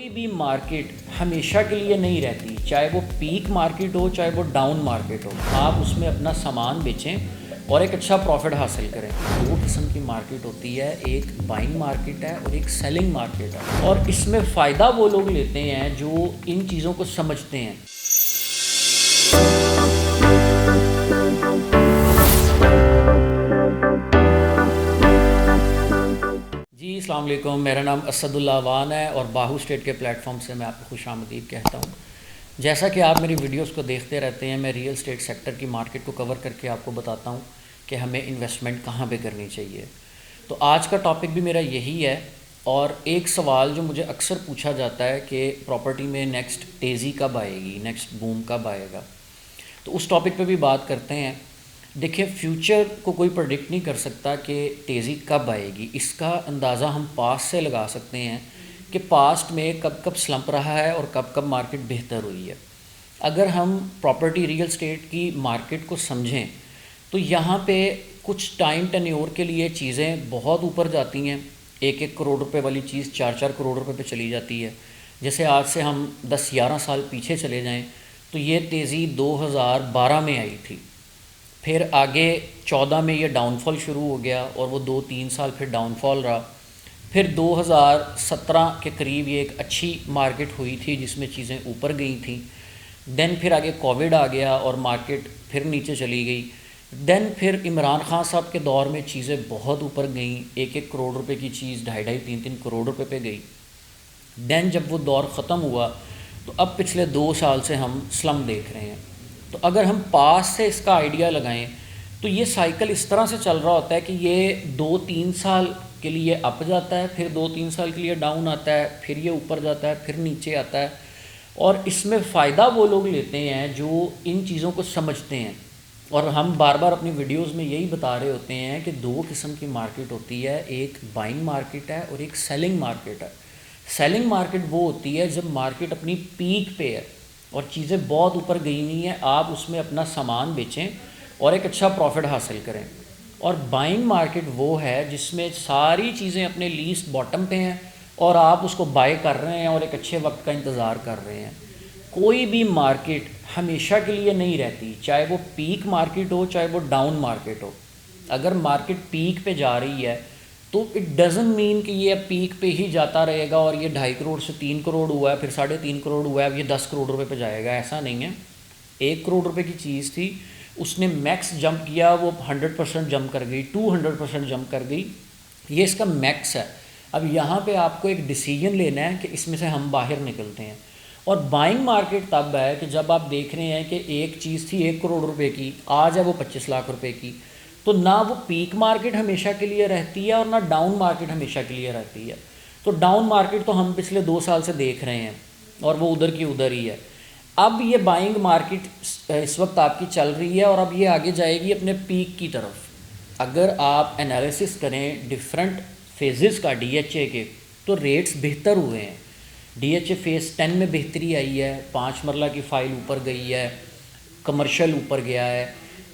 کوئی بھی مارکیٹ ہمیشہ کے لیے نہیں رہتی، چاہے وہ پیک مارکیٹ ہو چاہے وہ ڈاؤن مارکیٹ ہو، آپ اس میں اپنا سامان بیچیں اور ایک اچھا پروفٹ حاصل کریں۔ دو قسم کی مارکیٹ ہوتی ہے، ایک بائنگ مارکیٹ ہے اور ایک سیلنگ مارکیٹ ہے، اور اس میں فائدہ وہ لوگ لیتے ہیں جو ان چیزوں کو سمجھتے ہیں۔ جی السلام علیکم، میرا نام اسد اللہ وان ہے اور باہو اسٹیٹ کے پلیٹ فارم سے میں آپ کو خوش آمدید کہتا ہوں۔ جیسا کہ آپ میری ویڈیوز کو دیکھتے رہتے ہیں، میں ریئل اسٹیٹ سیکٹر کی مارکیٹ کو کور کر کے آپ کو بتاتا ہوں کہ ہمیں انویسٹمنٹ کہاں پہ کرنی چاہیے۔ تو آج کا ٹاپک بھی میرا یہی ہے، اور ایک سوال جو مجھے اکثر پوچھا جاتا ہے کہ پراپرٹی میں نیکسٹ تیزی کب آئے گی، نیکسٹ بوم کب آئے گا، تو اس ٹاپک پہ بھی بات کرتے ہیں۔ دیکھیں، فیوچر کو کوئی پریڈکٹ نہیں کر سکتا کہ تیزی کب آئے گی۔ اس کا اندازہ ہم پاسٹ سے لگا سکتے ہیں کہ پاسٹ میں کب کب سلمپ رہا ہے اور کب کب مارکیٹ بہتر ہوئی ہے۔ اگر ہم پراپرٹی ریئل اسٹیٹ کی مارکیٹ کو سمجھیں تو یہاں پہ کچھ ٹائم ٹینیور کے لیے چیزیں بہت اوپر جاتی ہیں، 1 کروڑ روپے والی چیز 4 کروڑ روپے پہ چلی جاتی ہے۔ جیسے آج سے ہم 10-11 سال پیچھے چلے جائیں تو یہ تیزی 2012 میں آئی تھی، پھر آگے 14 میں یہ ڈاؤن فال شروع ہو گیا اور وہ 2-3 سال پھر ڈاؤن فال رہا۔ پھر 2017 کے قریب یہ ایک اچھی مارکیٹ ہوئی تھی جس میں چیزیں اوپر گئی تھیں۔ دین پھر آگے کووڈ آ گیا اور مارکیٹ پھر نیچے چلی گئی۔ دین پھر عمران خان صاحب کے دور میں چیزیں بہت اوپر گئیں، 1 کروڑ روپے کی چیز 2.5-3 کروڑ روپے پہ گئی۔ دین جب وہ دور ختم ہوا تو اب پچھلے 2 سال سے ہم سلم دیکھ رہے ہیں۔ تو اگر ہم پاس سے اس کا آئیڈیا لگائیں تو یہ سائیکل اس طرح سے چل رہا ہوتا ہے کہ یہ 2-3 سال کے لیے اپ جاتا ہے، پھر 2-3 سال کے لیے ڈاؤن آتا ہے، پھر یہ اوپر جاتا ہے، پھر نیچے آتا ہے، اور اس میں فائدہ وہ لوگ لیتے ہیں جو ان چیزوں کو سمجھتے ہیں۔ اور ہم بار بار اپنی ویڈیوز میں یہی بتا رہے ہوتے ہیں کہ 2 قسم کی مارکیٹ ہوتی ہے، ایک بائنگ مارکیٹ ہے اور ایک سیلنگ مارکیٹ ہے۔ سیلنگ مارکیٹ وہ ہوتی ہے جب مارکیٹ اپنی پیک پہ ہے اور چیزیں بہت اوپر گئی ہوئی ہیں، آپ اس میں اپنا سامان بیچیں اور ایک اچھا پروفٹ حاصل کریں۔ اور بائنگ مارکیٹ وہ ہے جس میں ساری چیزیں اپنے لیسٹ باٹم پہ ہیں اور آپ اس کو بائی کر رہے ہیں اور ایک اچھے وقت کا انتظار کر رہے ہیں۔ کوئی بھی مارکیٹ ہمیشہ کے لیے نہیں رہتی، چاہے وہ پیک مارکیٹ ہو چاہے وہ ڈاؤن مارکیٹ ہو۔ اگر مارکیٹ پیک پہ جا رہی ہے تو اٹ ڈزنٹ مین کہ یہ پیک پہ ہی جاتا رہے گا اور یہ 2.5 کروڑ سے 3 کروڑ ہوا ہے، پھر 3.5 کروڑ ہوا ہے، اب یہ 10 کروڑ روپے پہ جائے گا، ایسا نہیں ہے۔ 1 کروڑ روپے کی چیز تھی، اس نے میکس جمپ کیا، وہ 100% جمپ کر گئی، 200% جمپ کر گئی، یہ اس کا میکس ہے۔ اب یہاں پہ آپ کو ایک ڈیسیجن لینا ہے کہ اس میں سے ہم باہر نکلتے ہیں۔ اور بائنگ مارکیٹ تب ہے کہ جب آپ دیکھ رہے ہیں کہ ایک چیز تھی 1 کروڑ روپے کی، آج ہے وہ 25 لاکھ روپے کی، تو نہ وہ پیک مارکیٹ ہمیشہ کے لیے رہتی ہے اور نہ ڈاؤن مارکیٹ ہمیشہ کے لیے رہتی ہے۔ تو ڈاؤن مارکیٹ تو ہم پچھلے 2 سال سے دیکھ رہے ہیں اور وہ ادھر کی ادھر ہی ہے۔ اب یہ بائنگ مارکیٹ اس وقت آپ کی چل رہی ہے اور اب یہ آگے جائے گی اپنے پیک کی طرف۔ اگر آپ انالیسس کریں ڈیفرنٹ فیزز کا ڈی ایچ اے کے، تو ریٹس بہتر ہوئے ہیں۔ ڈی ایچ اے فیز 10 میں بہتری آئی ہے، 5 مرلہ کی فائل اوپر گئی ہے، کمرشل اوپر گیا ہے۔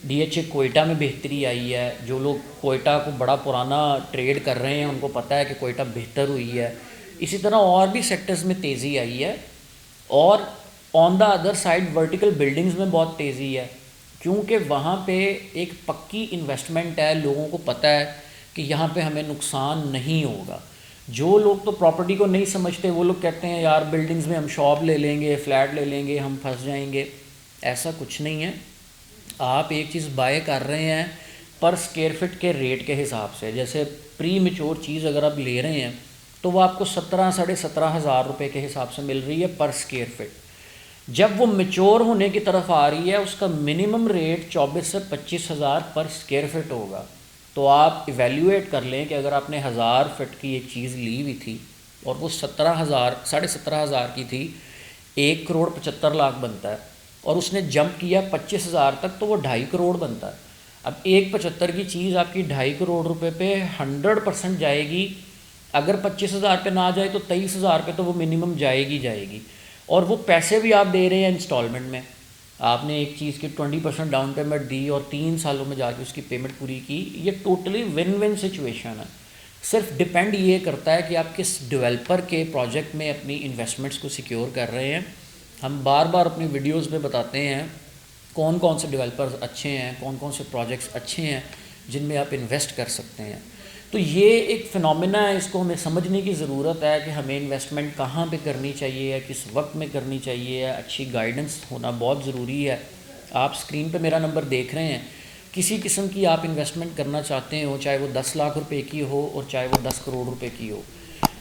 ڈی ایچ اے کوئٹہ میں بہتری آئی ہے، جو لوگ کوئٹہ کو بڑا پرانا ٹریڈ کر رہے ہیں ان کو پتہ ہے کہ کوئٹہ بہتر ہوئی ہے۔ اسی طرح اور بھی سیکٹرز میں تیزی آئی ہے، اور on the other side vertical buildings میں بہت تیزی ہے، کیونکہ وہاں پہ ایک پکی انویسٹمنٹ ہے، لوگوں کو پتہ ہے کہ یہاں پہ ہمیں نقصان نہیں ہوگا۔ جو لوگ تو پراپرٹی کو نہیں سمجھتے وہ لوگ کہتے ہیں یار بلڈنگز میں ہم شاپ لے لیں گے، فلیٹ لے لیں گے، ہم پھنس جائیں گے۔ ایسا کچھ نہیں ہے۔ آپ ایک چیز بائی کر رہے ہیں پر اسکیئر فٹ کے ریٹ کے حساب سے، جیسے پری میچور چیز اگر آپ لے رہے ہیں تو وہ آپ کو 17-17.5 ہزار روپے کے حساب سے مل رہی ہے پر اسکیئر فٹ۔ جب وہ میچور ہونے کی طرف آ رہی ہے اس کا منیمم ریٹ 24 سے 25 ہزار پر اسکیئر فٹ ہوگا۔ تو آپ ایویلیویٹ کر لیں کہ اگر آپ نے 1000 فٹ کی ایک چیز لی ہوئی تھی اور وہ 17,000 کی تھی، 1 کروڑ 75 لاکھ بنتا ہے، اور اس نے جمپ کیا 25 ہزار تک تو وہ 2.5 کروڑ بنتا ہے۔ اب 1.75 کی چیز آپ کی 2.5 کروڑ روپے پہ 100% جائے گی۔ اگر 25 ہزار پہ نہ جائے تو 23 ہزار پہ تو وہ منیمم جائے گی، اور وہ پیسے بھی آپ دے رہے ہیں انسٹالمنٹ میں۔ آپ نے ایک چیز کی 20% ڈاؤن پیمنٹ دی اور 3 سالوں میں جا کے اس کی پیمنٹ پوری کی، یہ ٹوٹلی ون ون سچویشن ہے۔ صرف ڈپینڈ یہ کرتا ہے کہ آپ کس ڈیولپر کے پروجیکٹ میں اپنی انویسٹمنٹس کو سیکیور کر رہے ہیں. ہم بار بار اپنی ویڈیوز میں بتاتے ہیں کون کون سے ڈیولپرز اچھے ہیں, کون کون سے پروجیکٹس اچھے ہیں جن میں آپ انویسٹ کر سکتے ہیں. تو یہ ایک فنومینا ہے, اس کو ہمیں سمجھنے کی ضرورت ہے کہ ہمیں انویسٹمنٹ کہاں پہ کرنی چاہیے, کس وقت میں کرنی چاہیے. اچھی گائیڈنس ہونا بہت ضروری ہے. آپ اسکرین پہ میرا نمبر دیکھ رہے ہیں, کسی قسم کی آپ انویسٹمنٹ کرنا چاہتے ہو, چاہے وہ 10 لاکھ روپے کی ہو اور چاہے وہ 10 کروڑ روپے کی ہو,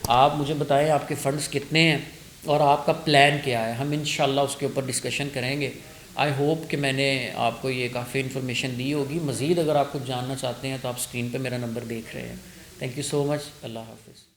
آپ مجھے بتائیں آپ کے فنڈز کتنے ہیں اور آپ کا پلان کیا ہے. ہم انشاءاللہ اس کے اوپر ڈسکشن کریں گے. آئی ہوپ کہ میں نے آپ کو یہ کافی انفارمیشن دی ہوگی. مزید اگر آپ کچھ جاننا چاہتے ہیں تو آپ اسکرین پہ میرا نمبر دیکھ رہے ہیں. تھینک یو سو مچ. اللہ حافظ.